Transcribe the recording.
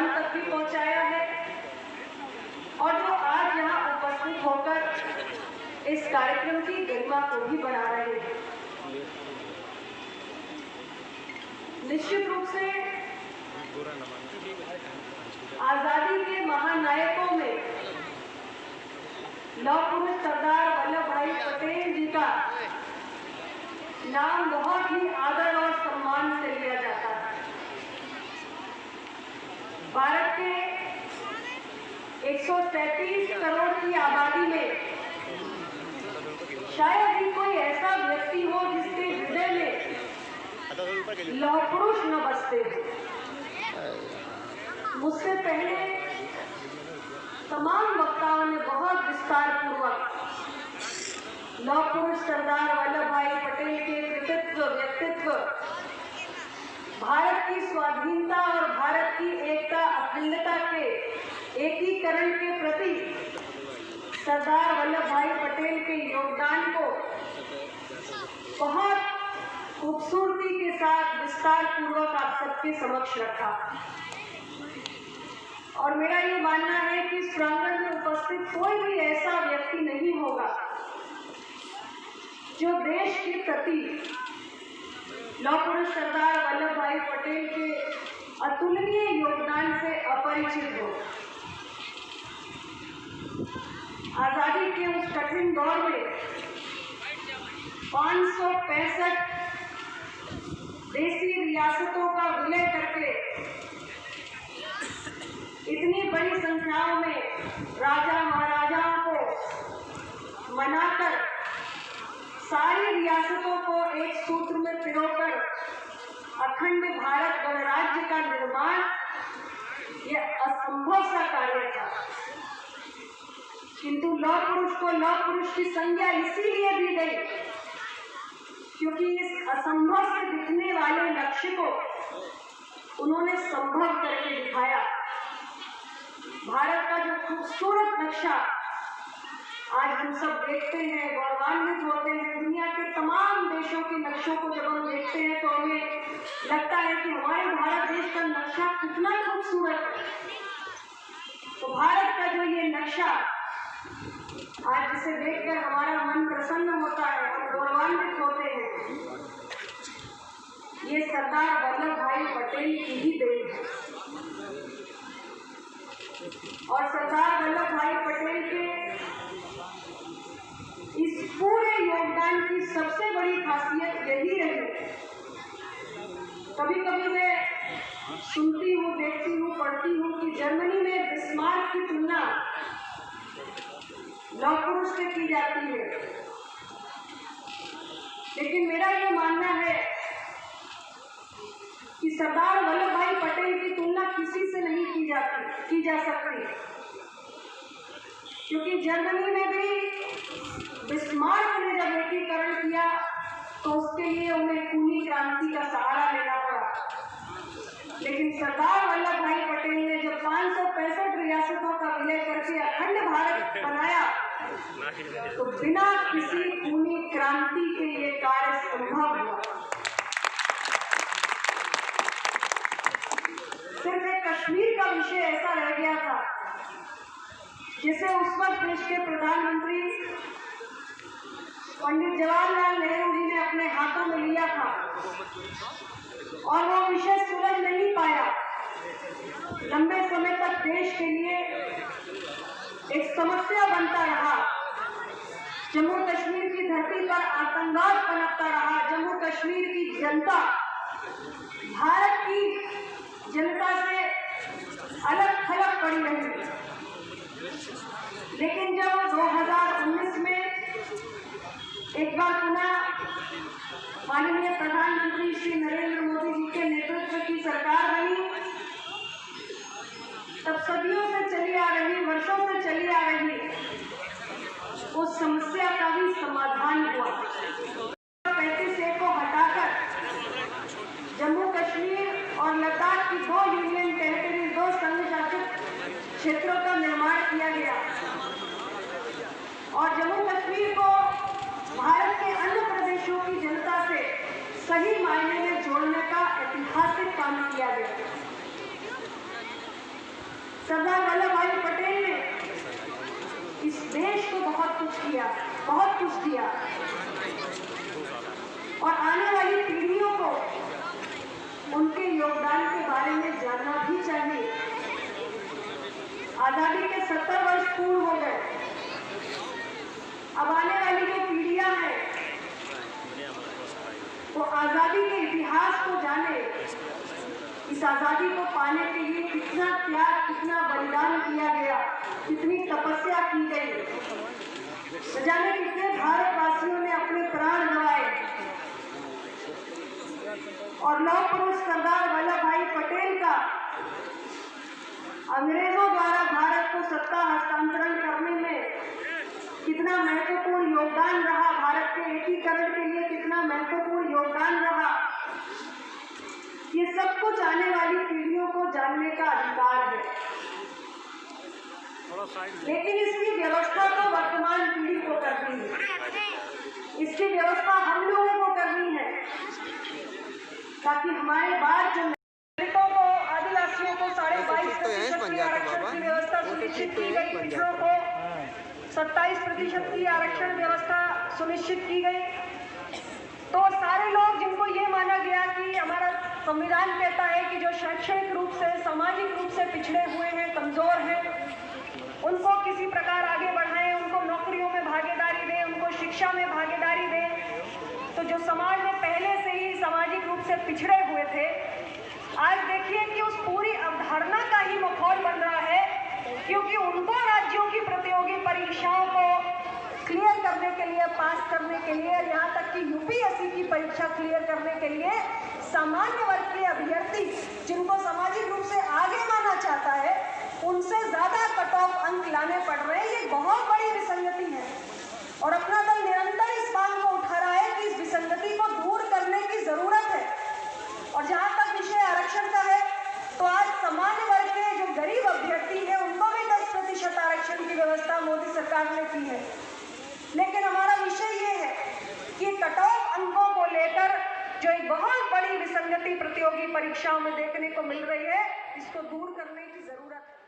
सम्मान तक भी पहुंचाया है और जो आज यहाँ उपस्थित होकर इस कार्यक्रम की गरिमा को भी बढ़ा रहे हैं। निश्चित रूप से आजादी के महानायकों में लौह पुरुष सरदार वल्लभ भाई पटेल जी का नाम बहुत ही आदर और सम्मान से लिया जाता है। भारत के 133 करोड़ की आबादी में शायद ही कोई ऐसा व्यक्ति हो जिसके हृदय में लौह पुरुष न बसते हो। मुझसे पहले तमाम वक्ताओं ने बहुत विस्तार पूर्वक लौह पुरुष सरदार वल्लभ भाई पटेल के कृतित्व, व्यक्तित्व, भारत की स्वाधीनता और भारत की एकता, अखंडता के एकीकरण के प्रति सरदार वल्लभ भाई पटेल के योगदान को बहुत खूबसूरती के साथ विस्तार पूर्वक आप सबके समक्ष रखा। और मेरा ये मानना है कि इस प्रांगण में उपस्थित कोई भी ऐसा व्यक्ति नहीं होगा जो देश के प्रति लौह पुरुष सरदार वल्लभ भाई पटेल के अतुलनीय योगदान से अपरिचित हो। आजादी के उस कठिन दौर में 565 देसी रियासतों का विलय करके इतनी बड़ी संख्याओं में राजा महाराजाओं को मनाकर सारी रियासतों को एक सूत्र में पिरोकर अखंड भारत गणराज्य का निर्माण यह असंभव सा कार्य था। किंतु लौह पुरुष को लौह पुरुष की संज्ञा इसीलिए दी गई क्योंकि इस असंभव से दिखने वाले लक्ष्य को उन्होंने संभव करके दिखाया। भारत का जो खूबसूरत नक्शा आज हम सब देखते हैं, गौरवान्वित होते हैं। दुनिया के तमाम देशों के नक्शों को जब हम देखते हैं तो हमें लगता है कि हमारे भारत देश का नक्शा कितना खूबसूरत है। तो भारत का जो ये नक्शा आज जिसे देखकर हमारा मन प्रसन्न होता है और गौरवान्वित होते हैं, ये सरदार वल्लभ भाई पटेल की ही देन है। और सरदार वल्लभ भाई पटेल के इस पूरे योगदान की सबसे बड़ी खासियत यही रही। कभी कभी मैं सुनती हूँ, देखती हूँ, पढ़ती हूँ कि जर्मनी में बिस्मार्क की तुलना लौह पुरुष से की जाती है, लेकिन मेरा ये मानना है कि सरदार वल्लभ भाई पटेल की तुलना किसी से नहीं की जा सकती, क्योंकि जर्मनी में भी बिस्मार्क ने जब एकीकरण किया तो उसके लिए उन्हें खूनी क्रांति का सहारा लेना पड़ा। लेकिन सरदार वल्लभ भाई पटेल ने जब 565 रियासतों का विलय करके अखंड भारत बनाया तो बिना किसी खूनी क्रांति के ये कार्य संभव हुआ। सिर्फ एक कश्मीर का विषय ऐसा रह गया था जिसे उस वक्त देश के प्रधानमंत्री पंडित जवाहरलाल नेहरू जी ने अपने हाथों में लिया था और वो विषय सुलझ नहीं पाया। लंबे समय तक देश के लिए एक समस्या बनता रहा। जम्मू कश्मीर की धरती पर आतंकवाद पनपता रहा। जम्मू कश्मीर की जनता भारत की जनता से अलग थलग पड़ी रही। लेकिन जब 2019 में एक बार पुनः माननीय प्रधानमंत्री श्री नरेंद्र मोदी जी के नेतृत्व की सरकार बनी, तब सदियों से चली आ रही, वर्षों से चली आ रही उस समस्या का भी समाधान हुआ। 35A को हटाकर जम्मू कश्मीर और लद्दाख की 2 यूनियन टेरिटरी, 2 संघ शासित क्षेत्रों का निर्माण किया गया और जम्मू कश्मीर को भारत के अन्य प्रदेशों की जनता से सही मायने में जोड़ने का ऐतिहासिक काम किया गया। बहुत कुछ किया, बहुत कुछ दिया, और आने वाली पीढ़ियों को उनके योगदान के बारे में जानना भी चाहिए। आजादी के 70 वर्ष पूर्ण हो गए। अब आने वाली जो पीढ़ियां हैं वो आजादी के इतिहास को जाने, इस आजादी को पाने के लिए कितना त्याग, कितना बलिदान किया गया, कितनी तपस्या की गई, न जाने कितने भारतवासियों ने अपने प्राण गंवाए। और लौह पुरुष सरदार वल्लभ भाई पटेल का अंग्रेजों द्वारा भारत को सत्ता हस्तांतरण करने में कितना महत्वपूर्ण योगदान रहा, भारत के एकीकरण के लिए कितना महत्वपूर्ण योगदान रहा, ये सब कुछ आने वाली पीढ़ियों को जानने का अधिकार है। लेकिन इसकी व्यवस्था तो वर्तमान पीढ़ी को करनी है, इसकी व्यवस्था हम लोगों को करनी है, ताकि हमारे बाद जो दलितों को, आदिवासियों को 22.5% की आरक्षण की व्यवस्था सुनिश्चित की गई, पिछड़ों को 27% की आरक्षण व्यवस्था सुनिश्चित की गई, तो सारे लोग जिनको ये माना गया कि हमारा संविधान कहता है कि जो शैक्षणिक रूप से, सामाजिक रूप से पिछड़े हुए हैं, कमजोर हैं, उनको किसी प्रकार आगे बढ़ाएं, उनको नौकरियों में भागीदारी दें, उनको शिक्षा में भागीदारी दें। तो जो समाज में पहले से ही सामाजिक रूप से पिछड़े हुए थे, आज देखिए कि उस पूरी अवधारणा का ही माहौल बन रहा है, क्योंकि उनको राज्यों की प्रतियोगी परीक्षाओं को क्लियर करने के लिए, पास करने के लिए, यहाँ तक कि यूपीएससी की परीक्षा क्लियर करने के लिए सामान्य वर्ग के अभ्यर्थी जिनको सामाजिक रूप से आगे माना चाहता है, उनसे ज्यादा कट ऑफ अंक लाने पड़ रहे हैं। ये बहुत बड़ी विसंगति है और अपना दल निरंतर इस बात को उठा रहा है कि इस विसंगति को दूर करने की जरूरत है। और जहाँ तक विषय आरक्षण का है, तो आज सामान्य वर्ग के जो गरीब अभ्यर्थी है उनको भी 10% आरक्षण की व्यवस्था मोदी सरकार ने की है। लेकिन हमारा विषय ये है कि कट ऑफ अंकों को लेकर जो एक बहुत बड़ी विसंगति प्रतियोगी परीक्षाओं में देखने को मिल रही है, इसको दूर करने की जरूरत है।